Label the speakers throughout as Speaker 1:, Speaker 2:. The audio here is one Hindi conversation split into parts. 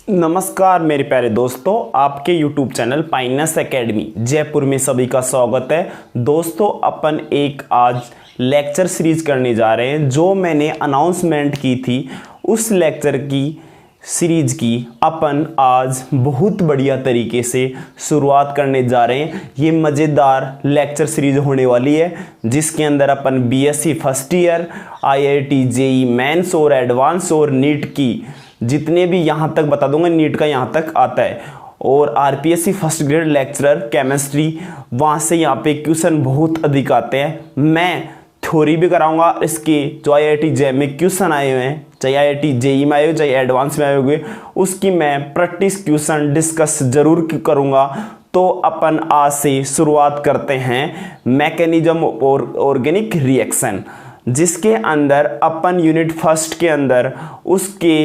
Speaker 1: नमस्कार मेरे प्यारे दोस्तों, आपके YouTube channel Pinus academy Jaipur में सभी का स्वागत है। दोस्तों, अपन एक आज लेक्चर सीरीज करने जा रहे हैं। जो मैंने अनाउंसमेंट की थी उस लेक्चर की सीरीज की अपन आज बहुत बढ़िया तरीके से शुरुआत करने जा रहे हैं। ये मज़ेदार लेक्चर सीरीज होने वाली है जिसके अंदर अपन BSc first year, IIT, JEE Mains और एडवांस और नीट की जितने भी यहाँ तक बता दूंगा, नीट का यहाँ तक आता है, और RPSC first grade lecturer chemistry, वहाँ से यहाँ पे क्वेश्चन बहुत अधिक आते हैं। मैं थ्योरी भी कराऊंगा इसके, जो आईआईटी जे में क्वेश्चन आए हुए हैं, चाहे आईआईटी जेई में आए हो चाहे एडवांस में आए हुए, उसकी मैं प्रैक्टिस क्वेश्चन डिस्कस जरूर करूँगा। तो अपन आज से शुरुआत करते हैं मैकेनिज्म और ऑर्गेनिक रिएक्शन, जिसके अंदर अपन यूनिट फर्स्ट के अंदर उसके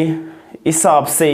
Speaker 1: हिसाब से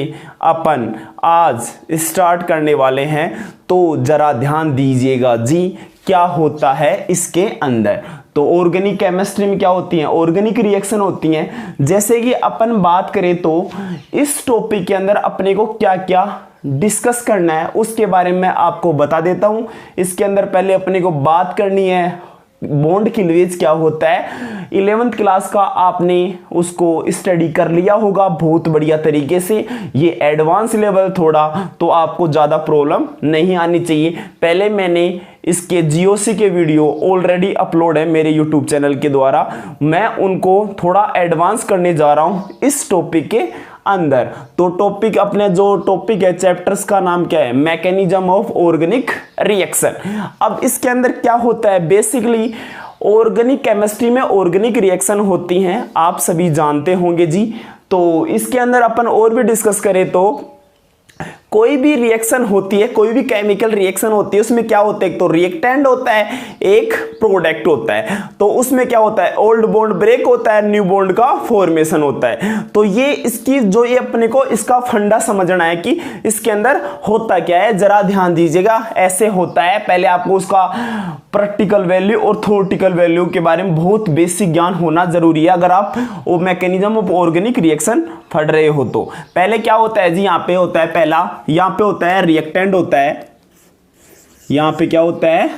Speaker 1: अपन आज स्टार्ट करने वाले हैं। तो जरा ध्यान दीजिएगा जी, क्या होता है इसके अंदर। तो ऑर्गेनिक केमिस्ट्री में क्या होती है, ऑर्गेनिक रिएक्शन होती हैं। जैसे कि अपन बात करें तो इस टॉपिक के अंदर अपने को क्या क्या डिस्कस करना है उसके बारे में आपको बता देता हूं। इसके अंदर पहले अपने को बात करनी है बॉन्ड क्लीवेज क्या होता है। 11th क्लास का आपने उसको स्टडी कर लिया होगा बहुत बढ़िया तरीके से। ये एडवांस लेवल थोड़ा, तो आपको ज़्यादा प्रॉब्लम नहीं आनी चाहिए। पहले मैंने इसके जीओसी के वीडियो ऑलरेडी अपलोड है मेरे यूट्यूब चैनल के द्वारा, मैं उनको थोड़ा एडवांस करने जा रहा हूँ इस टॉपिक के अंदर। तो टॉपिक, अपने जो टॉपिक है चैप्टर्स का नाम क्या है, मैकेनिज्म ऑफ ऑर्गेनिक रिएक्शन। अब इसके अंदर क्या होता है, बेसिकली ऑर्गेनिक केमिस्ट्री में ऑर्गेनिक रिएक्शन होती हैं, आप सभी जानते होंगे जी। तो इसके अंदर अपन और भी डिस्कस करें तो कोई भी रिएक्शन होती है, कोई भी केमिकल रिएक्शन होती है, उसमें क्या होता है, एक तो रिएक्टेंट होता है, एक प्रोडक्ट होता है। तो उसमें क्या होता है, ओल्ड बॉन्ड ब्रेक होता है, न्यू बॉन्ड का फॉर्मेशन होता है। तो ये इसकी जो ये अपने को इसका फंडा समझना है कि इसके अंदर होता क्या है। जरा ध्यान दीजिएगा, ऐसे होता है। पहले आपको उसका प्रैक्टिकल वैल्यू और थ्योरेटिकल वैल्यू के बारे में बहुत बेसिक ज्ञान होना जरूरी है अगर आप वो मैकेनिज्म ऑफ ऑर्गेनिक रिएक्शन पढ़ रहे हो। तो पहले क्या होता है जी, यहाँ पे होता है पहला, यहाँ पे होता है रिएक्टेंट होता है, यहाँ पे क्या होता है,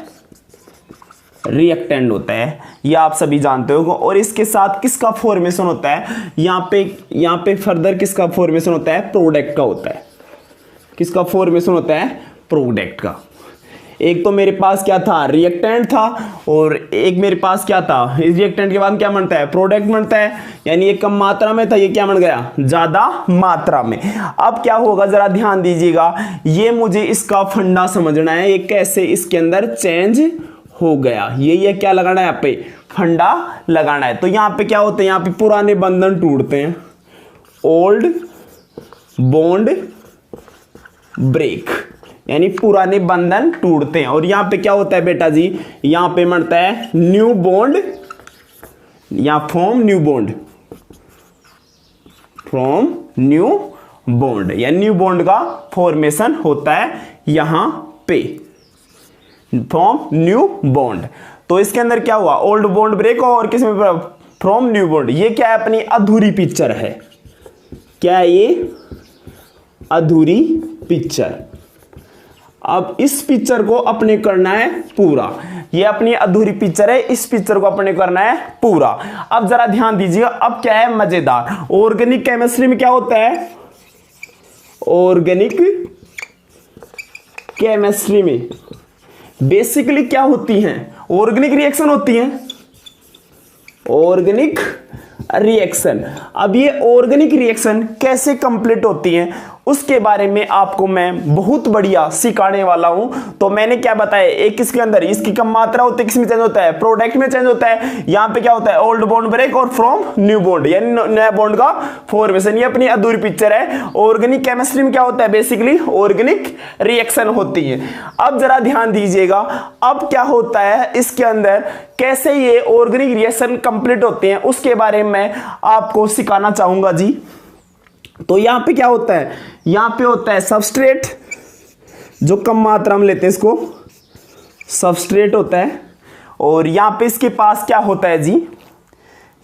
Speaker 1: रिएक्टेंट होता है, ये आप सभी जानते हो। और इसके साथ किसका फॉर्मेशन होता है, यहाँ पे फर्दर किसका फॉर्मेशन होता है, प्रोडक्ट का होता है। किसका फॉर्मेशन होता है, प्रोडक्ट का। एक तो मेरे पास क्या था, रिएक्टेंट था, और एक मेरे पास क्या था, इस रिएक्टेंट के बाद क्या बनता है, प्रोडक्ट बनता है। यानी ये कम मात्रा में था, ये क्या बन गया, ज्यादा मात्रा में। अब क्या होगा, जरा ध्यान दीजिएगा, ये मुझे इसका फंडा समझना है, ये कैसे इसके अंदर चेंज हो गया। ये क्या लगाना है, यहाँ पे फंडा लगाना है। तो यहाँ पे क्या होते हैं, यहाँ पे पुराने बंधन टूटते हैं, ओल्ड बॉन्ड ब्रेक, यानी पुराने बंधन टूटते हैं। और यहां पे क्या होता है बेटा जी, यहां पे बनता है न्यू बॉन्ड, या form new bond, from new bond, या न्यू बॉन्ड का फॉर्मेशन होता है यहां पे, फ्रॉम न्यू बॉन्ड। तो इसके अंदर क्या हुआ, ओल्ड बॉन्ड ब्रेक और किसमें, फ्रॉम न्यू बॉन्ड। ये क्या है, अपनी अधूरी पिक्चर है। क्या है ये, अधूरी पिक्चर। अब इस पिक्चर को अपने करना है पूरा, ये अपनी अधूरी पिक्चर है, इस पिक्चर को अपने करना है पूरा। अब जरा ध्यान दीजिएगा, अब क्या है मजेदार, ऑर्गेनिक केमिस्ट्री में क्या होता है, ऑर्गेनिक केमिस्ट्री में बेसिकली क्या होती हैं, ऑर्गेनिक रिएक्शन होती हैं, ऑर्गेनिक रिएक्शन। अब ये ऑर्गेनिक रिएक्शन कैसे कंप्लीट होती हैं उसके बारे में आपको मैं बहुत बढ़िया सिखाने वाला हूं। तो मैंने क्या बताया, एक इसके अंदर इसकी कम मात्रा होती है, किसमें चेंज होता है, प्रोडक्ट में चेंज होता है। यहां पे क्या होता है, ओल्ड बॉन्ड ब्रेक और फ्रॉम न्यू बॉन्ड, यानी नया बॉन्ड का फॉर्मेशन। ये अपनी अधूरी पिक्चर है। ऑर्गेनिक केमिस्ट्री में क्या होता है, बेसिकली ऑर्गेनिक रिएक्शन होती है। अब जरा ध्यान दीजिएगा, अब क्या होता है इसके अंदर, कैसे ये ऑर्गेनिक रिएक्शन कंप्लीट होते हैं उसके बारे में आपको सिखाना चाहूंगा जी। तो यहां पे क्या होता है, यहां पे होता है सबस्ट्रेट, जो कम मात्रा में लेते हैं इसको सबस्ट्रेट होता है। और यहां पे इसके पास क्या होता है जी,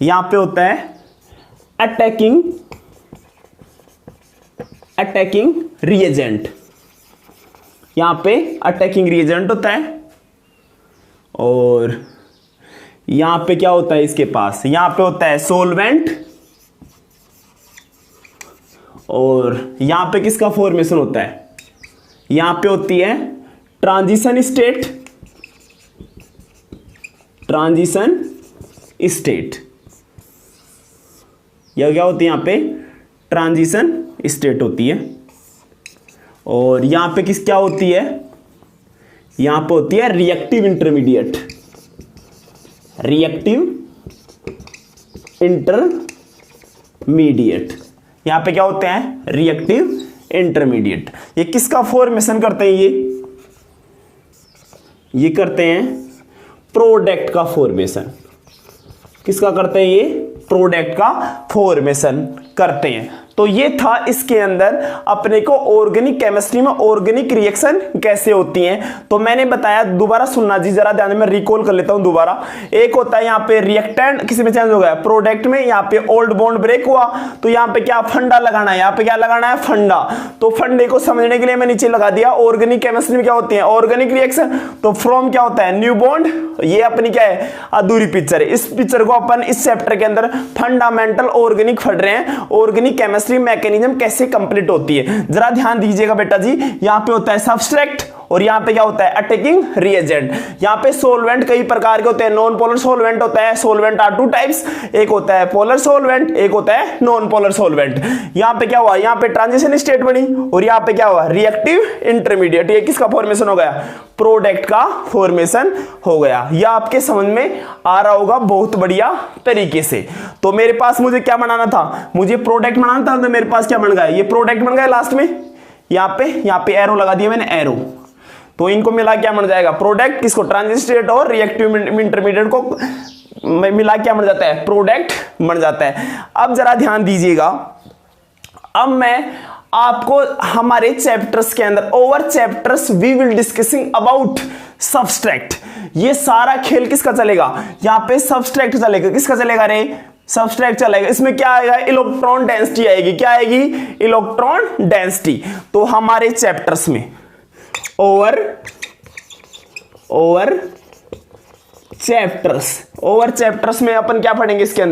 Speaker 1: यहां पे होता है अटैकिंग अटैकिंग रिएजेंट, यहां पे अटैकिंग रिएजेंट होता है। और यहां पे क्या होता है इसके पास, यहां पे होता है सोलवेंट, और यहां पे किसका फॉर्मेशन होता है, यहां पे होती है ट्रांजिशन स्टेट, ट्रांजिशन स्टेट, यह क्या होती है यहां पे ट्रांजिशन स्टेट होती है। और यहां पे क्या होती है, यहां पे होती है रिएक्टिव इंटरमीडिएट, रिएक्टिव इंटरमीडिएट, यहां पे क्या होते हैं रिएक्टिव इंटरमीडिएट। ये किसका फॉर्मेशन करते हैं, ये करते हैं प्रोडक्ट का फॉर्मेशन। किसका करते हैं, ये प्रोडक्ट का फॉर्मेशन करते हैं। तो ये था इसके अंदर अपने को ऑर्गेनिक केमिस्ट्री में ऑर्गेनिक रिएक्शन कैसे होती हैं। तो मैंने बताया, दोबारा सुनना जी, जरा ध्यान में रिकॉल कर लेता हूं दोबारा। एक होता है यहाँ पे रिएक्टेंट किसी में चेंज हो गया, प्रोडक्ट में यहाँ पे ओल्ड बॉन्ड ब्रेक हुआ, तो यहाँ पे क्या फंडा लगाना है, यहाँ पे क्या लगाना है फंडा। तो फंडे को समझने के लिए मैं नीचे लगा दिया ऑर्गेनिक केमिस्ट्री में क्या होती है ऑर्गेनिक रिएक्शन। तो फ्रॉम क्या होता है न्यू बॉन्ड, ये अपनी क्या है अधूरी पिक्चर है। इस पिक्चर को अपन इस चैप्टर के अंदर फंडामेंटल ऑर्गेनिक पढ़ रहे हैं, ऑर्गेनिक केमिस्ट्री मैकेनिज्म कैसे कंप्लीट होती है। जरा ध्यान दीजिएगा बेटा जी, यहां पे होता है सब्सट्रैक्ट और यहां पे क्या होता है अटैकिंग रिएजेंट। यहां पे सोलवेंट कई प्रकार के होते हैं, नॉन पोलर सोलवेंट होता है, सोलवेंट आर टू टाइप्स, एक होता है पोलर सोलवेंट, एक होता है नॉन पोलर सोलवेंट। यहां पे क्या हुआ, यहां पे ट्रांजिशन स्टेट बनी और यहां पे क्या हुआ रिएक्टिव इंटरमीडिएट। ये किसका फॉर्मेशन हो गया, प्रोडक्ट का फॉर्मेशन हो गया। यह आपके समझ में आ रहा होगा बहुत बढ़िया तरीके से। तो मेरे पास मुझे क्या बनाना था, मुझे प्रोडक्ट बनाना था, तो मेरे पास क्या बन गया, ये प्रोडक्ट बन गया। लास्ट में यहां पे एरो लगा दिया मैंने, एरो, तो इनको मिला क्या बन जाएगा प्रोडक्ट, किसको ट्रांजिस्टेट और रिएक्टिव इंटरमीडिएट को मिला क्या बन जाता है प्रोडक्ट बन जाता है। अब जरा ध्यान दीजिएगा, अब मैं आपको हमारे चैप्टर्स के अंदर our chapters we will discussing about subtract. ये सारा खेल किसका चलेगा, यहां पे सब्सट्रैक्ट चलेगा, किसका चलेगा रे सब्सट्रैक्ट चलेगा। इसमें क्या आएगा इलेक्ट्रॉन डेंसिटी आएगी, क्या आएगी इलेक्ट्रॉन डेंसिटी। तो हमारे चैप्टर्स में ओवर चैप्टर्स में अपन क्या पढ़ेंगे, इसके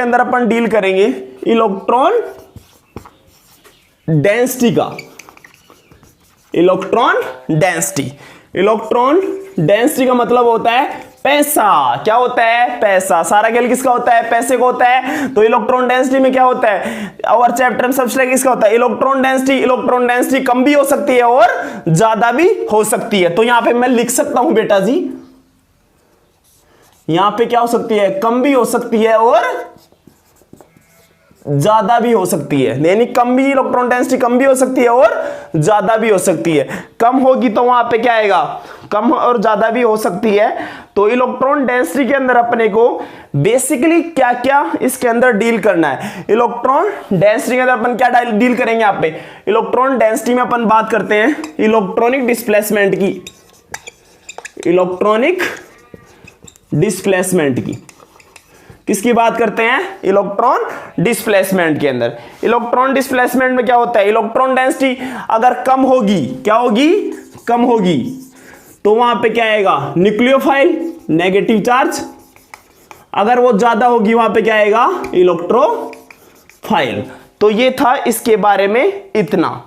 Speaker 1: अंदर अपन डील करेंगे इलेक्ट्रॉन डेंसिटी का, इलेक्ट्रॉन डेंसिटी का मतलब होता है पैसा। क्या होता है पैसा, सारा खेल किसका होता है पैसे को होता है। तो इलेक्ट्रॉन डेंसिटी में क्या होता है, और चैप्टर में सब्सट्रैक्ट किसका होता है इलेक्ट्रॉन डेंसिटी कम भी हो सकती है और ज्यादा भी हो सकती है। तो यहां पे मैं लिख सकता हूं बेटा जी, यहां पे क्या हो सकती है कम भी हो सकती है और ज्यादा भी हो सकती है, यानी कम भी इलेक्ट्रॉन डेंसिटी कम भी हो सकती है और ज्यादा भी हो सकती है। कम होगी तो वहां पे क्या आएगा कम और ज्यादा भी हो सकती है। तो इलेक्ट्रॉन डेंसिटी के अंदर अपने को बेसिकली क्या क्या इसके अंदर डील करना है। इलेक्ट्रॉन डेंसिटी के अंदर अपन क्या डील करेंगे, यहाँ पे इलेक्ट्रॉन डेंसिटी में अपन बात करते हैं इलेक्ट्रॉनिक डिस्प्लेसमेंट की, इलेक्ट्रॉनिक डिस्प्लेसमेंट की। किसकी बात करते हैं इलेक्ट्रॉन डिस्प्लेसमेंट के अंदर। इलेक्ट्रॉन डिस्प्लेसमेंट में क्या होता है इलेक्ट्रॉन डेंसिटी अगर कम होगी, क्या होगी कम होगी, तो वहां पे क्या आएगा न्यूक्लियोफाइल नेगेटिव चार्ज। अगर वो ज्यादा होगी वहां पे क्या आएगा इलेक्ट्रोफाइल। तो ये था इसके बारे में इतना।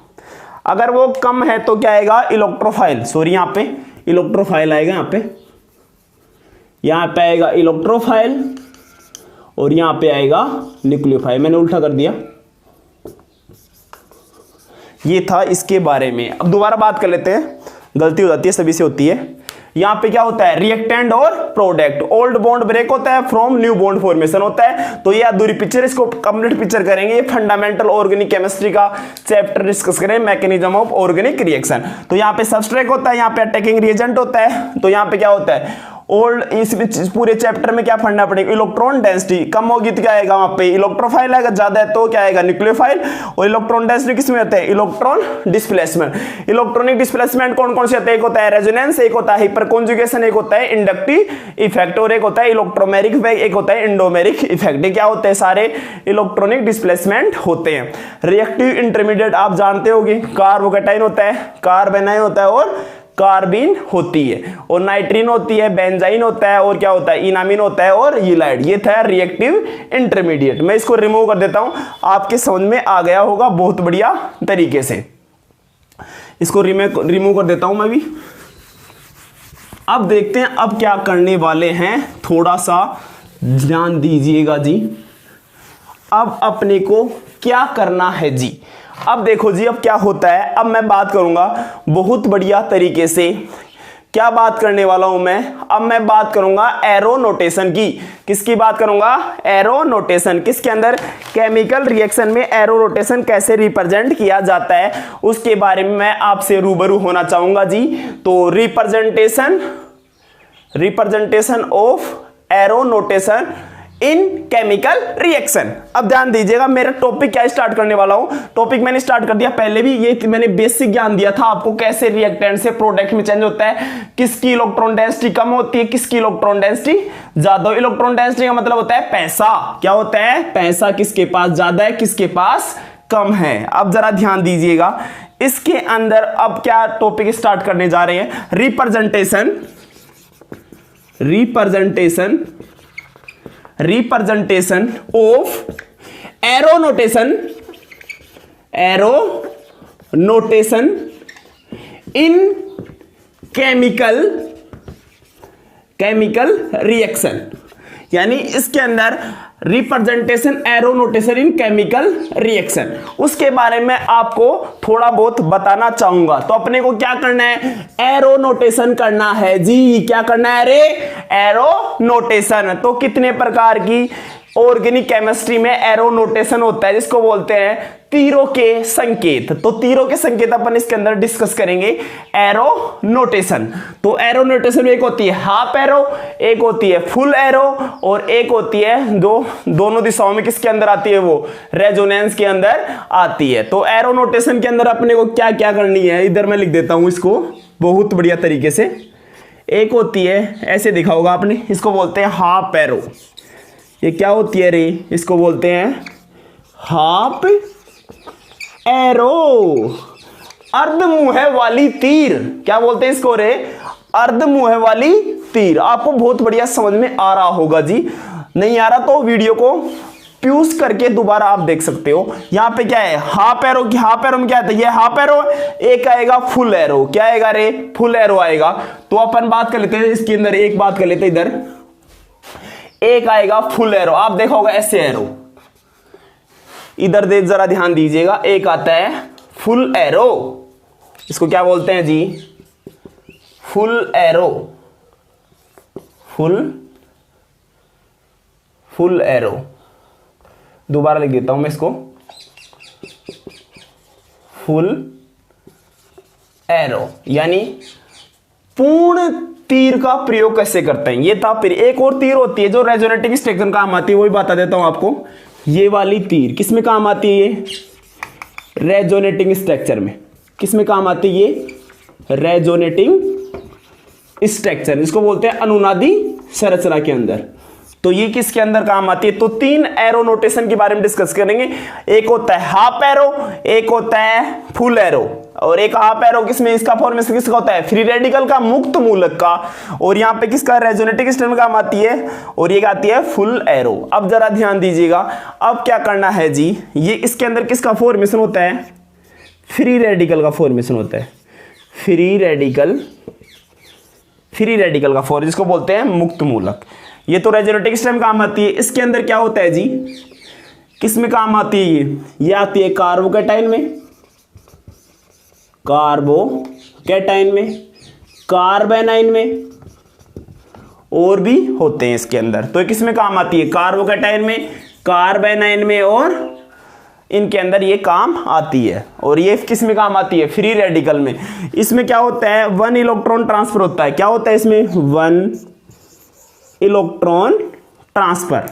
Speaker 1: अगर वो कम है तो क्या आएगा इलेक्ट्रोफाइल, सॉरी यहां पे इलेक्ट्रोफाइल आएगा, यहां पे आएगा इलेक्ट्रोफाइल और यहां पे आएगा न्यूक्लियोफाइल। मैंने उल्टा कर दिया। ये था इसके बारे में। अब दोबारा बात कर लेते हैं, गलती हो जाती है सभी से होती है। यहां पे क्या होता है रिएक्टेंट और प्रोडक्ट, ओल्ड बॉन्ड ब्रेक होता है, फ्रॉम न्यू बॉन्ड फॉर्मेशन होता है। तो ये अधूरी पिक्चर, इसको कंप्लीट पिक्चर करेंगे। ये फंडामेंटल ऑर्गेनिक केमिस्ट्री का चैप्टर डिस्कस करें, मैकेनिज्म ऑफ ऑर्गेनिक रिएक्शन। तो यहाँ पे सब्सट्रैक्ट होता है, यहाँ पे अटैकिंग रिएजेंट होता है। तो यहाँ पे क्या होता है ओल्ड इस पूरे चैप्टर में क्या पढ़ना पड़ेगा, इलेक्ट्रॉन डेंसिटी कम होगी तो क्या आएगा वहां पे इलेक्ट्रोफाइल आएगा, ज्यादा है तो क्या आएगा न्यूक्लियोफाइल। और इलेक्ट्रॉन डेंसिटी किसमें होता है, इलेक्ट्रॉन डिस्प्लेसमेंट। इलेक्ट्रॉनिक डिस्प्लेसमेंट कौन कौन से होते हैं, एक होता है रेजोनेंस, एक होता है हाइपर कॉन्जुगेशन, एक होता है इंडक्टिव इफेक्ट और एक होता है इलेक्ट्रोमेरिक इफेक्ट, एक होता है इंडोमेरिक इफेक्ट। ये क्या होते हैं, सारे इलेक्ट्रॉनिक डिस्प्लेसमेंट होते हैं। रिएक्टिव इंटरमीडिएट आप जानते होंगे, कार्बोकैटायन होता है, कार्बेनाइन होता है और कार्बीन होती है, और नाइट्रीन होती है, बेंजाइन होता है और क्या होता है इनामिन होता है और यूलाइड। ये था रिएक्टिव इंटरमीडिएट। मैं इसको रिमूव कर देता हूं, आपके समझ में आ गया होगा बहुत बढ़िया तरीके से। इसको रिमूव कर देता हूं मैं भी। अब देखते हैं अब क्या करने वाले हैं, थोड़ा सा ध्यान दीजिएगा जी। अब अपने को क्या करना है जी, अब देखो जी अब क्या होता है। अब मैं बात करूंगा बहुत बढ़िया तरीके से। क्या बात करने वाला हूं मैं, अब मैं बात करूंगा एरो नोटेशन की। किसकी बात करूंगा, एरो नोटेशन। किसके अंदर, केमिकल रिएक्शन में एरो नोटेशन कैसे रिप्रेजेंट किया जाता है उसके बारे में मैं आपसे रूबरू होना चाहूंगा जी। तो representation of arrow notation in chemical reaction. अब ध्यान दीजिएगा, मेरा टॉपिक क्या स्टार्ट करने वाला हूं। टॉपिक मैंने स्टार्ट कर दिया पहले भी, ये मैंने बेसिक ज्ञान दिया था आपको कैसे रिएक्टेंट से प्रोडक्ट में चेंज होता है, किसकी इलेक्ट्रॉन डेंसिटी कम होती है, किसकी इलेक्ट्रॉन डेंसिटी ज्यादा। इलेक्ट्रॉन डेंसिटी का मतलब होता है पैसा, क्या होता है पैसा, किसके पास ज्यादा है किसके पास कम है। अब जरा ध्यान दीजिएगा, इसके अंदर अब क्या टॉपिक स्टार्ट करने जा रहे हैं, representation of arrow notation in chemical reaction. यानी इसके अंदर रिप्रेजेंटेशन एरो नोटेशन इन केमिकल रिएक्शन, उसके बारे में आपको थोड़ा बहुत बताना चाहूंगा। तो अपने को क्या करना है, एरो नोटेशन करना है जी। क्या करना है रे, एरो नोटेशन। तो कितने प्रकार की ऑर्गेनिक केमिस्ट्री में एरो नोटेशन होता है, जिसको बोलते हैं तीरों के संकेत। तो तीरों के संकेत अपन इसके अंदर डिस्कस करेंगे, एरो नोटेशन। तो एरो नोटेशन में एक होती है हाफ एरो, एक होती है फुल एरो और एक होती है जो दोनों दिशाओं में किसके अंदर आती है, वो रेजोनेंस के अंदर आती है। तो एरो नोटेशन के अंदर अपने को क्या क्या करनी है, इधर मैं लिख देता हूं इसको बहुत बढ़िया तरीके से। एक होती है, ऐसे देखा होगा आपने, इसको बोलते हैं हाफ एरो। ये क्या होती है रे, इसको बोलते हैं हाफ एरो। अर्ध मुहे वाली तीर, क्या बोलते हैं इसको रे, अर्ध मुहे वाली तीर। आपको बहुत बढ़िया समझ में आ रहा होगा जी। नहीं आ रहा तो वीडियो को प्यूज करके दोबारा आप देख सकते हो। यहां पे क्या है, हाफ एरो की, हाफ एरो में क्या है, ये हाफ एरो, एक आएगा फुल एरो। क्या आएगा रे, फुल एरो आएगा। तो अपन बात कर लेते हैं इसके अंदर, एक बात कर लेते हैं इधर, एक आएगा फुल एरो। आप देखा होगा ऐसे एरो, इधर देख जरा ध्यान दीजिएगा, एक आता है फुल एरो। इसको क्या बोलते हैं जी, फुल एरो, फुल एरो। दोबारा लिख देता हूं मैं इसको, फुल एरो यानी पूर्ण तीर का प्रयोग कैसे करते हैं। ये था। फिर एक और तीर होती है जो रेजोनेटिंग स्ट्रक्चर काम आती है, वही बता देता हूं आपको। ये वाली तीर किसमें काम आती है, ये रेजोनेटिंग स्ट्रक्चर में। किसमें काम आती है, ये रेजोनेटिंग स्ट्रक्चर, इसको बोलते हैं अनुनादी संरचना के अंदर। तो ये किसके अंदर काम आती है। तो तीन एरो नोटेशन के बारे में डिस्कस करेंगे। एक होता है हाफ एरो, एक होता है फुल एरो, और एक हाफ एरो किसमें, इसका फॉर्मेशन किसका होता है, फ्री रेडिकल का, मुक्त मूलक का, और यहाँ पे किसका, रेजोनेटिंग स्ट्रक्चर काम आती है, और ये आती है फुल एरो। अब जरा ध्यान दीजिएगा, अब क्या करना है जी, ये इसके अंदर किसका फॉर्मेशन होता है, फ्री रेडिकल का फॉर्मेशन होता है। फ्री रेडिकल का फॉर्म, जिसको बोलते हैं मुक्त मूलक। ये तो रेजोनेटिंग स्ट्रक्चर में काम आती है। इसके अंदर क्या होता है जी, किस में काम आती है, ये आती है कार्बोकैटायन में, कार्बोकैटायन में, कार्बेनाइन में, और भी होते हैं इसके अंदर। तो किस में काम आती है, कार्बोकैटायन में, कार्बेनाइन में, और इनके अंदर ये काम आती है। और ये किस में काम आती है, फ्री रेडिकल में। इसमें क्या होता है, 1 इलेक्ट्रॉन ट्रांसफर होता है। क्या होता है इसमें, 1 इलेक्ट्रॉन ट्रांसफर।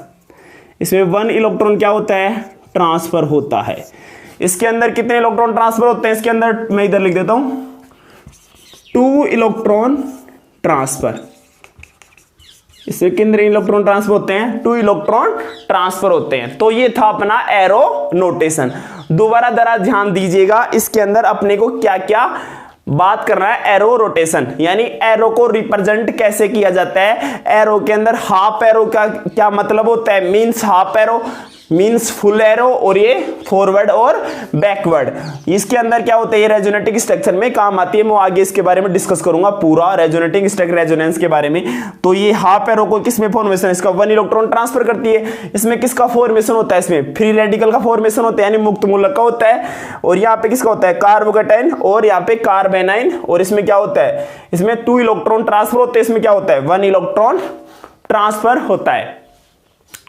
Speaker 1: इसमें 1 इलेक्ट्रॉन क्या होता है, ट्रांसफर होता है। इसके अंदर कितने इलेक्ट्रॉन ट्रांसफर होते हैं, इसके अंदर मैं इधर लिख देता हूं 2 इलेक्ट्रॉन ट्रांसफर। इससे कितने इलेक्ट्रॉन ट्रांसफर होते हैं, 2 इलेक्ट्रॉन ट्रांसफर होते हैं। तो ये था अपना एरो नोटेशन। दोबारा जरा ध्यान दीजिएगा, इसके अंदर अपने को क्या क्या बात करना है, एरो रोटेशन, यानी एरो को रिप्रेजेंट कैसे किया जाता है। एरो के अंदर हाफ एरो का क्या मतलब होता है, means half arrow means full arrow, और ये फॉरवर्ड और बैकवर्ड। इसके अंदर क्या होता है, ये रेजोनेटिंग स्ट्रक्चर में काम आती है। मैं आगे इसके बारे में डिस्कस करूंगा पूरा रेजोनेटिंग स्ट्रक्चर रेजोनेंस के बारे में। तो ये हाफ एरो को किसमें फॉर्मेशन, इसका 1 इलेक्ट्रॉन ट्रांसफर करती है। इसमें किसका फॉर्मेशन होता है, इसमें फ्री रेडिकल का फॉर्मेशन होता है, यानी मुक्त मूलक का होता है। और यहाँ पे किसका होता है, कार्बोकेटाइन, और यहाँ पे कार्बेनाइन। और इसमें क्या होता है, इसमें 2 इलेक्ट्रॉन ट्रांसफर होते हैं, इसमें क्या होता है, 1 इलेक्ट्रॉन ट्रांसफर होता है।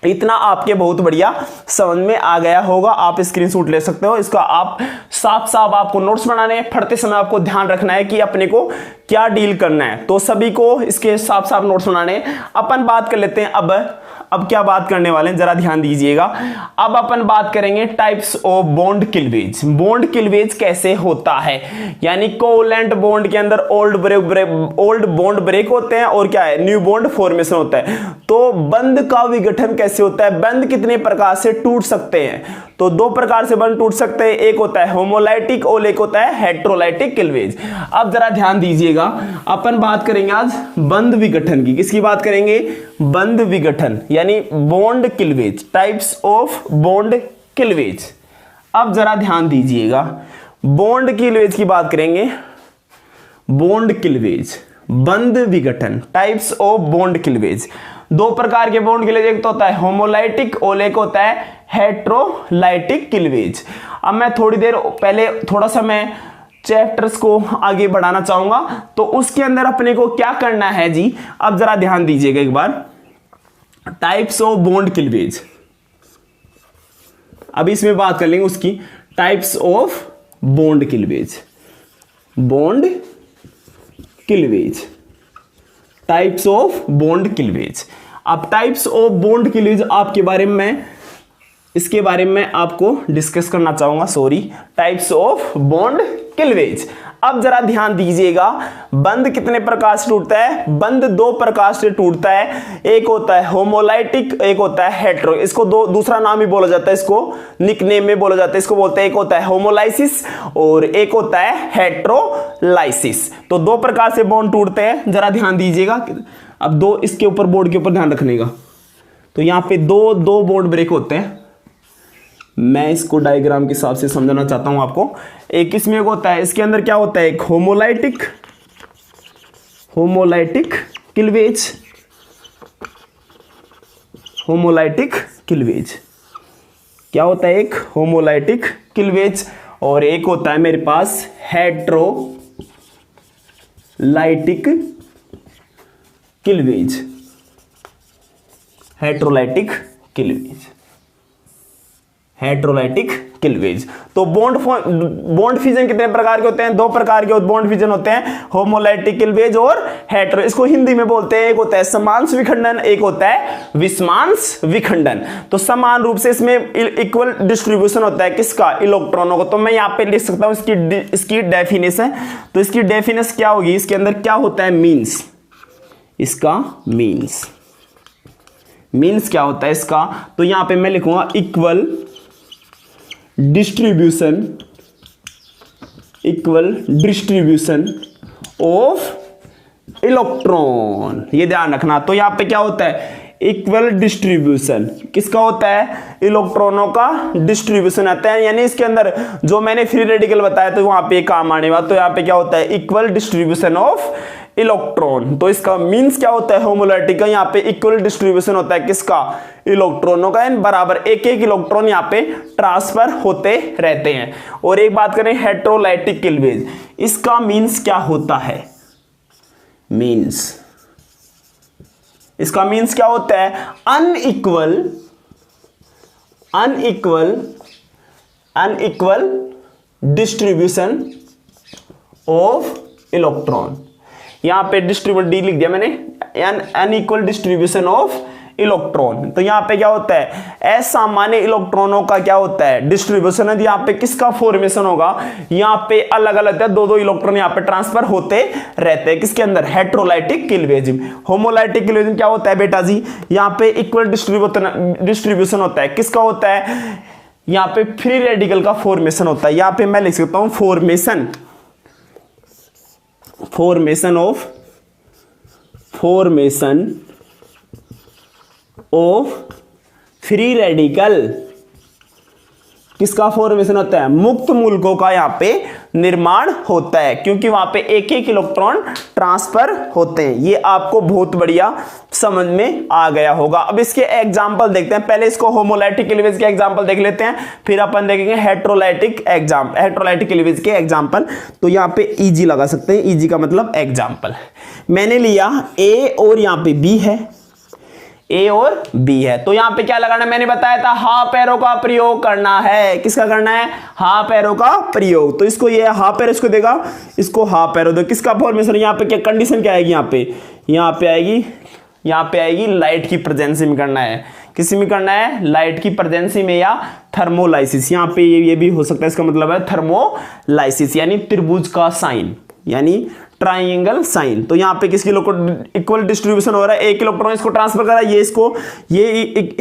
Speaker 1: इतना आपके बहुत बढ़िया समझ में आ गया होगा। आप स्क्रीनशॉट ले सकते हो इसका। आप साफ साफ आपको नोट्स बनाने हैं, पढ़ते समय आपको ध्यान रखना है कि अपने को क्या डील करना है। तो सभी को इसके साफ साफ नोट्स बनाने। अपन बात कर लेते हैं अब क्या बात करने वाले हैं, जरा ध्यान दीजिएगा। अब अपन बात करेंगे types of bond cleavage. Bond cleavage कैसे होता है, यानी कोवलेंट बॉन्ड के अंदर ओल्ड बॉन्ड ब्रेक होते हैं और क्या है, न्यू बॉन्ड फॉर्मेशन होता है। तो बंध का विघटन कैसे होता है, बंध कितने प्रकार से टूट सकते हैं, तो 2 प्रकार से बंध टूट सकते हैं। एक होता है होमोलाइटिक और एक होता है हेट्रोलाइटिक क्लीवेज। अब जरा ध्यान दीजिएगा, अपन बात करेंगे आज बंध विघटन की। किसकी बात करेंगे, बंध विघटन, यानी bond cleavage, types of bond cleavage. अब जरा ध्यान दीजिएगा, बॉन्ड क्लीवेज की बात करेंगे। बॉन्ड क्लीवेज, बंध विघटन, टाइप्स ऑफ बॉन्ड क्लीवेज। 2 प्रकार के बॉन्ड क्लीवेज, एक तो होता है होमोलाइटिक और एक होता है हेट्रोलाइटिक क्लीवेज। अब मैं थोड़ी देर पहले थोड़ा सा मैं चैप्टर्स को आगे बढ़ाना चाहूंगा, तो उसके अंदर अपने को क्या करना है जी। अब जरा ध्यान दीजिएगा एक बार, टाइप्स ऑफ बॉन्ड क्लीवेज। अभी इसमें बात कर लेंगे उसकी, types of bond cleavage. Bond cleavage, types of bond cleavage. अब टाइप्स ऑफ बॉन्ड क्लीवेज आपके बारे में, इसके बारे में आपको डिस्कस करना चाहूंगा। Types of bond cleavage. अब जरा ध्यान दीजिएगा, बंध कितने प्रकार से टूटता है, बंध 2 प्रकार से टूटता है। एक होता है होमोलाइटिक, एक होता है हेट्रो। इसको दूसरा नाम ही बोला जाता है, इसको निकनेम में बोला जाता है, इसको बोलते हैं, एक होता है होमोलाइसिस और एक होता है हेट्रोलाइसिस। तो 2 प्रकार से बॉन्ड टूटते हैं, जरा ध्यान दीजिएगा। अब 2 इसके ऊपर बोर्ड के ऊपर ध्यान रखने का, तो यहां पे दो बॉन्ड ब्रेक होते हैं। मैं इसको डायग्राम के हिसाब से समझाना चाहता हूं आपको। एक इसमें होता है, इसके अंदर क्या होता है, एक होमोलाइटिक क्लीवेज, होमोलाइटिक क्लीवेज क्या होता है, एक होमोलाइटिक क्लीवेज, और एक होता है मेरे पास heterolytic cleavage. Heterolytic cleavage, heterolytic cleavage. तो बॉन्ड फिजन कितने प्रकार के होते हैं, 2 प्रकार के बॉन्ड फिजन होते हैं, होमोलाइटिक क्लीवेज और हेट्रो। इसको हिंदी में बोलते हैं, एक होता है समांश विखंडन, एक होता है विषमांश विखंडन। तो समान रूप से इसमें इक्वल डिस्ट्रीब्यूशन होता है किसका, इलेक्ट्रॉनों को। तो मैं यहाँ पे लिख सकता हूं इसकी डेफिनेशन। तो इसकी डेफिनेशन क्या होगी, इसके अंदर क्या होता है, मीन्स, इसका मीन्स क्या होता है इसका। तो यहां पे मैं लिखूंगा इक्वल डिस्ट्रीब्यूशन ऑफ इलेक्ट्रॉन, ये ध्यान रखना। तो यहां पे क्या होता है, इक्वल डिस्ट्रीब्यूशन किसका होता है, इलेक्ट्रॉनों का डिस्ट्रीब्यूशन आता है। यानी इसके अंदर जो मैंने फ्री रेडिकल बताया तो वहां पे काम आने वाला। तो यहां पे क्या होता है, इक्वल डिस्ट्रीब्यूशन ऑफ इलेक्ट्रॉन। तो इसका मींस क्या होता है, होमोलाइटिक का यहाँ पे इक्वल डिस्ट्रीब्यूशन होता है किसका, इलेक्ट्रॉनों का, बराबर एक इलेक्ट्रॉन यहाँ पे ट्रांसफर होते रहते हैं। और एक बात करें हेट्रोलाइटिक क्लीवेज, इसका मींस क्या होता है, इसका मींस क्या होता है, अनइक्वल डिस्ट्रीब्यूशन ऑफ इलेक्ट्रॉन। यहाँ पे डिस्ट्रीब्यूशन डी लिख दिया मैंने, अनइक्वल डिस्ट्रीब्यूशन ऑफ इलेक्ट्रॉन। तो यहाँ पे क्या होता है, असामान्य इलेक्ट्रॉनों का क्या होता है, डिस्ट्रीब्यूशन है। यहाँ पे किसका फॉर्मेशन होगा, यहाँ पे अलग अलग दो दो इलेक्ट्रॉन यहाँ पे ट्रांसफर होते रहते हैं, किसके अंदर, हेटेरोलाइटिक क्लीवेज। होमोलाइटिक क्लीवेज क्या होता है बेटा जी, यहाँ पे इक्वल डिस्ट्रीब्यूशन होता है, किसका होता है, यहाँ पे फ्री रेडिकल का फॉर्मेशन होता है। यहाँ पे मैं लिख सकता हूं फॉर्मेशन ऑफ फ्री रेडिकल, किसका फॉर्मेशन होता है, मुक्त मूलकों का यहाँ पे निर्माण होता है, क्योंकि वहां पे एक एक इलेक्ट्रॉन ट्रांसफर होते हैं। ये आपको बहुत बढ़िया समझ में आ गया होगा। अब इसके एग्जांपल देखते हैं, पहले इसको होमोलाइटिक क्लीवेज के एग्जांपल देख लेते हैं, फिर अपन देखेंगे हेटेरोलाइटिक क्लीवेज के एग्जांपल। तो यहाँ पे ईजी लगा सकते हैं, ईजी का मतलब एग्जांपल। मैंने लिया ए और यहाँ पे बी है, ए और बी है, तो यहां पे क्या लगाना, मैंने बताया था हाफ एरो का प्रयोग करना है। किसका करना है, हाफ एरो का प्रयोग। तो इसको ये हाफ एरो इसको देगा, इसको हाफ एरो दो, किसका फॉर्मेशन, यहाँ पे क्या कंडीशन क्या आएगी, यहाँ पे आएगी लाइट की प्रेजेंसी में करना है। किसी में करना है, लाइट की प्रेजेंसी में या थर्मोलाइसिस। यहाँ पे ये भी हो सकता है, इसका मतलब है थर्मोलाइसिस, यानी त्रिभुज का साइन, यानी ट्राइंगल साइन। तो यहाँ पे किसकी इक्वल डिस्ट्रीब्यूशन हो रहा है, एक इलेक्ट्रॉन इसको ट्रांसफर कर रहा है, ये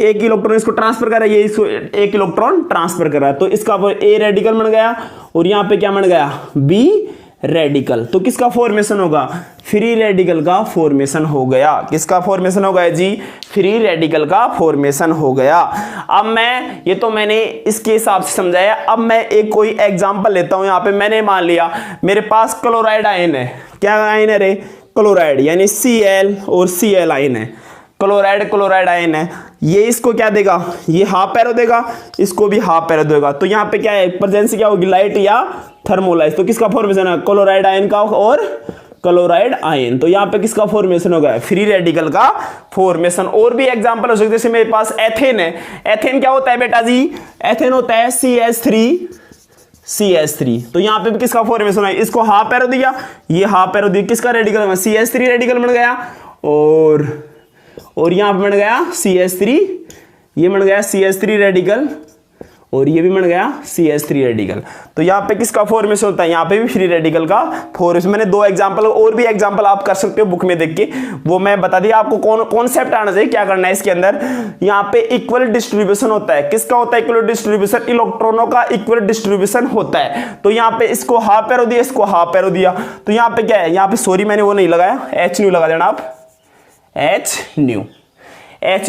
Speaker 1: एक इलेक्ट्रॉन इसको ट्रांसफर कर रहा है, ये इसको एक इलेक्ट्रॉन ट्रांसफर कर रहा है। तो इसका ए रेडिकल बन गया और यहाँ पे क्या बन गया, बी रेडिकल। तो किसका फॉर्मेशन होगा, फ्री रेडिकल का फॉर्मेशन हो गया। किसका फॉर्मेशन हो गया जी, फ्री रेडिकल का फॉर्मेशन हो गया। अब मैंने इसके हिसाब से समझाया। अब मैं एक कोई एग्जांपल लेता हूं। यहाँ पे मैंने मान लिया मेरे पास क्लोराइड आयन है, क्या आयन है रे, क्लोराइड, यानी Cl और Cl आयन है, क्लोराइड आयन है। ये इसको क्या देगा, ये हाफ एरो देगा, इसको भी हाफ एरो देगा। तो यहाँ पे क्या है, प्रेजेंस क्या होगी, लाइट या थर्मोलाइज। तो किसका फॉर्मेशन है, क्लोराइड आयन का और क्लोराइड आयन। तो यहाँ पे किसका फॉर्मेशन होगा, फ्री रेडिकल का फॉर्मेशन। और भी एग्जांपल हो सकते, जैसे मेरे पास एथेन है। एथेन क्या होता है बेटा जी, एथेन होता है CH3। तो यहाँ पे भी किसका फॉर्मेशन है, इसको हाफ एरो दिया, ये हाफ एरो दिया, किसका रेडिकल है, CH3 रेडिकल बन गया। और यहाँ पे बन गया CH3, ये बन गया CH3 रेडिकल, और ये भी बन गया CH3 रेडिकल। तो यहाँ पे किसका फॉर्मेशन होता है, यहाँ पे भी फ्री रेडिकल का फॉर्मेशन। मैंने दो एग्जांपल, और भी एग्जांपल आप कर सकते हो बुक में देख के, वो मैं बता दिया आपको। कौन कॉन्सेप्ट आना चाहिए, क्या करना है इसके अंदर। यहाँ पे इक्वल डिस्ट्रीब्यूशन होता है, किसका होता है इक्वल डिस्ट्रीब्यूशन, इलेक्ट्रॉनों का इक्वल डिस्ट्रीब्यूशन होता है। तो यहाँ पे इसको हाफ एरो दिया, इसको हाफ एरो दिया। तो यहाँ पे क्या है, यहाँ पे सॉरी मैंने वो नहीं लगाया, एच न्यू लगा देना आप, एच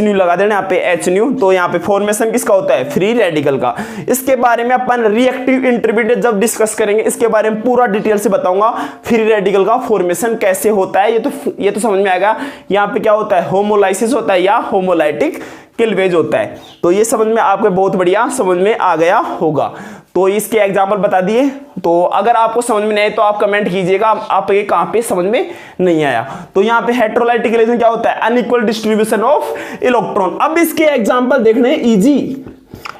Speaker 1: न्यू लगा देना यहाँ पे एच न्यू। तो यहाँ पे फॉर्मेशन किसका होता है, फ्री रेडिकल का। इसके बारे में अपन रिएक्टिव इंटरमीडिएट जब डिस्कस करेंगे, इसके बारे में पूरा डिटेल से बताऊंगा फ्री रेडिकल का फॉर्मेशन कैसे होता है। ये तो समझ में आएगा। यहाँ पे क्या होता है, होमोलाइसिस होता है या होमोलाइटिक क्लीवेज होता है। तो ये समझ में आपको बहुत बढ़िया समझ में आ गया होगा। तो इसके एग्जाम्पल बता दिए। तो अगर आपको समझ में नहीं आए तो आप कमेंट कीजिएगा आपके कहां पे समझ में नहीं आया। तो यहाँ पे हेटेरोलाइटिक क्लीवेज क्या होता है, अनइक्वल डिस्ट्रीब्यूशन ऑफ इलेक्ट्रॉन। अब इसके एग्जाम्पल देखने इजी।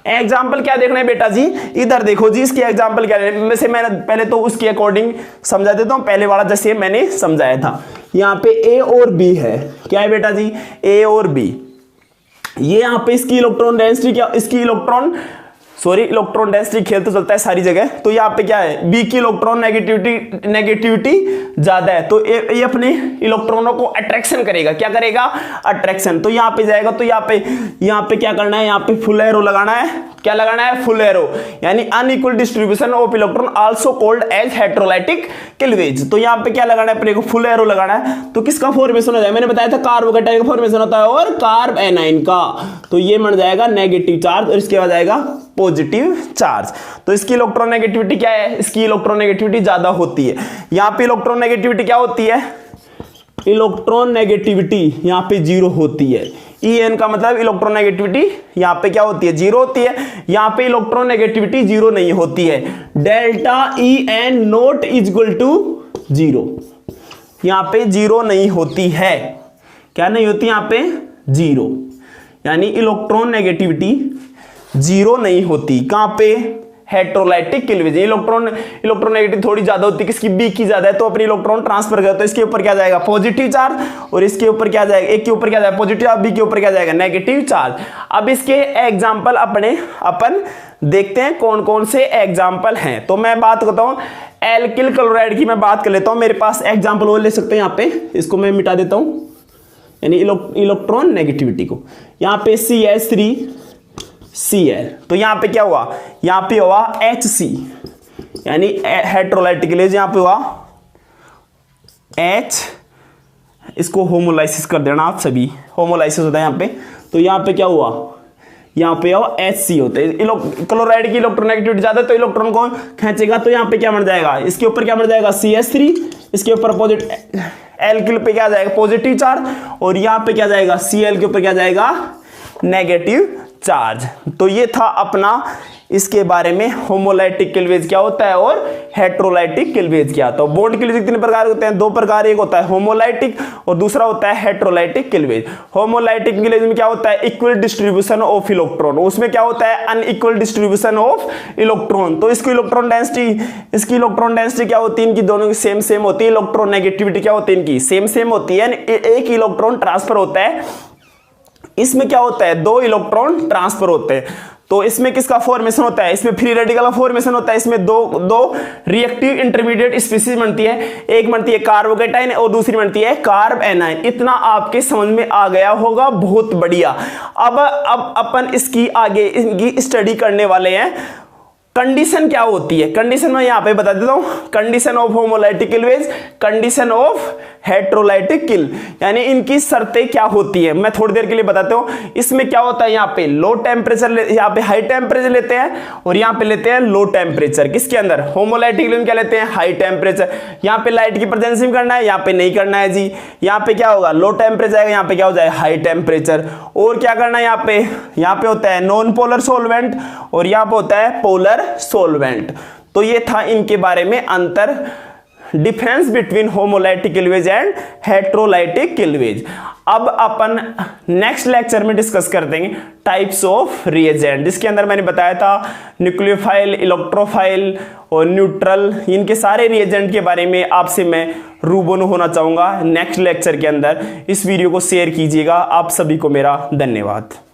Speaker 1: एग्जाम्पल क्या देखना है बेटा जी, इधर देखो जी, इसके एग्जाम्पल क्या है। वैसे मैंने पहले तो उसके अकॉर्डिंग समझा देता हूं, पहले वाला जैसे मैंने समझाया था। यहाँ पे ए और बी है, क्या है बेटा जी, ए और बी। ये यहाँ पे इसकी इलेक्ट्रॉन डेंसिटी क्या, इसकी इलेक्ट्रॉन डेंसिटी खेल तो चलता है सारी जगह। तो यहाँ पे क्या है, बी की इलेक्ट्रॉन नेगेटिविटी ज्यादा है, तो ये अपने इलेक्ट्रॉनों को अट्रैक्शन करेगा। क्या करेगा, अट्रैक्शन। तो यहाँ पे जाएगा, तो यहाँ पे क्या करना है, यहाँ पे फुल एरो लगाना है। क्या लगाना है, फुल एरो, यानी unequal distribution of electron also called as heterolytic cleavage. तो यहाँ पे क्या लगाना है, अपने को फुल एरो लगाना है। तो किसका फॉर्मेशन हो जाएगा, मैंने बताया था कार्बोकेटाइन का फॉर्मेशन होता है और कार्ब एनाइन का। तो ये बन जाएगा नेगेटिव चार्ज और इसके बाद आएगा पॉजिटिव चार्ज। तो इसकी इलेक्ट्रॉन नेगेटिविटी क्या है, इसकी इलेक्ट्रॉन नेगेटिविटी ज्यादा होती है। यहाँ पे इलेक्ट्रॉन नेगेटिविटी क्या होती है, इलेक्ट्रॉन नेगेटिविटी यहाँ पे 0 होती है। En का मतलब इलेक्ट्रॉन नेगेटिविटी यहाँ पे क्या होती है, 0 होती है। यहाँ पे इलेक्ट्रॉन नेगेटिविटी 0 नहीं होती है। Delta En naught is equal to 0, यहाँ पे 0 नहीं होती है। क्या नहीं होती, यहाँ पे 0, यानी इलेक्ट्रॉन नेगेटिविटी 0 नहीं होती। कहां पे, हेट्रोलाइटिक क्लीवेज। इलेक्ट्रोनेगेटिव थोड़ी ज्यादा होती है, किसकी बी की ज्यादा है, तो अपनी इलेक्ट्रॉन ट्रांसफर करता है। तो इसके ऊपर क्या जाएगा पॉजिटिव चार्ज, और इसके ऊपर क्या जाएगा, एक के ऊपर क्या जाएगा पॉजिटिव, बी के ऊपर क्या जाएगा नेगेटिव चार्ज। अब इसके एग्जाम्पल अपन देखते हैं कौन कौन से एग्जाम्पल हैं। तो मैं बात करता हूं एल्किल क्लोराइड की, मैं बात कर लेता हूं। मेरे पास एग्जाम्पल वो ले सकते हैं, यहाँ पे इसको मैं मिटा देता हूं, यानी इलेक्ट्रॉन नेगेटिविटी को। यहाँ पे CH3Cl, तो यहाँ पे क्या हुआ, यहाँ पे हुआ HC यानी हेट्रोलाइटिक क्लीवेज, यहाँ पे हुआ H, इसको होमोलाइसिस कर देना आप सभी, होमोलाइसिस होता है यहाँ पे। तो यहाँ पे क्या हुआ, यहाँ पे HC होता है। क्लोराइड की इलेक्ट्रोनेगेटिविटी ज्यादा, तो इलेक्ट्रॉन को खींचेगा, तो यहाँ पे क्या बन जाएगा, इसके ऊपर क्या बन जाएगा CH3, इसके ऊपर पॉजिटिव, एल्किल पे क्या जाएगा पॉजिटिव चार्ज, और यहाँ पे क्या जाएगा Cl के ऊपर क्या जाएगा नेगेटिव चार्ज। तो ये था अपना इसके बारे में होमोलाइटिक क्लीवेज क्या होता है और हेट्रोलाइटिक क्लीवेज क्या होता है। बॉन्ड क्लीवेज कितने प्रकार होते हैं, दो प्रकार, एक होता है होमोलाइटिक और दूसरा होता है हेट्रोलाइटिक क्लीवेज। होमोलाइटिक क्लीवेज में क्या होता है इक्वल डिस्ट्रीब्यूशन ऑफ इलेक्ट्रॉन, उसमें क्या होता है अनइक्वल डिस्ट्रीब्यूशन ऑफ इलेक्ट्रॉन। तो इसकी इलेक्ट्रॉन डेंसिटी क्या होती है, इनकी दोनों की सेम होती है। इलेक्ट्रॉन नेगेटिविटी क्या होती है, इनकी सेम होती है, एक इलेक्ट्रॉन ट्रांसफर होता है। इसमें क्या होता है दो इलेक्ट्रॉन ट्रांसफर होते हैं। तो इसमें किसका फॉर्मेशन होता है, इसमें फ्री रेडिकल का फॉर्मेशन होता है। इसमें दो रिएक्टिव इंटरमीडिएट स्पीशीज बनती है, एक बनती है कार्बोकेटाइन और दूसरी बनती है कार्ब एनाइन। इतना आपके समझ में आ गया होगा, बहुत बढ़िया। अब अपन इसकी आगे इनकी स्टडी करने वाले हैं। कंडीशन क्या होती है, कंडीशन मैं यहां पे बता देता हूं, condition of homolytic cleavage, condition of heterolytic किल, यानी इनकी शर्तें क्या होती है मैं थोड़ी देर के लिए बताता हूं। इसमें क्या होता है, यहाँ पे लो टेम्परेचर, यहाँ पे हाई टेम्परेचर लेते हैं और यहाँ पे लेते हैं लो टेम्परेचर। किसके अंदर, होमोलाइटिक क्लीवेज क्या लेते हैं, हाई टेम्परेचर। यहाँ पे लाइट की प्रेजेंस में करना है, यहाँ पे नहीं करना है जी। यहाँ पे क्या होगा, लो टेम्परेचर आएगा, यहाँ पे क्या हो जाएगा हाई टेम्परेचर। और क्या करना है, यहाँ पे होता है नॉन पोलर सोलवेंट और यहाँ पे होता है पोलर सोलवेंट। तो ये था इनके बारे में अंतर, difference between homolytic cleavage and heterolytic cleavage. अब अपन नेक्स्ट लेक्चर में डिस्कस कर देंगे टाइप्स ऑफ रिएजेंट, जिसके अंदर मैंने बताया था न्यूक्लियोफाइल, इलेक्ट्रोफाइल और न्यूट्रल। इनके सारे रिएजेंट के बारे में आपसे मैं रूबरू होना चाहूंगा नेक्स्ट लेक्चर के अंदर। इस वीडियो को शेयर कीजिएगा। आप सभी को मेरा धन्यवाद।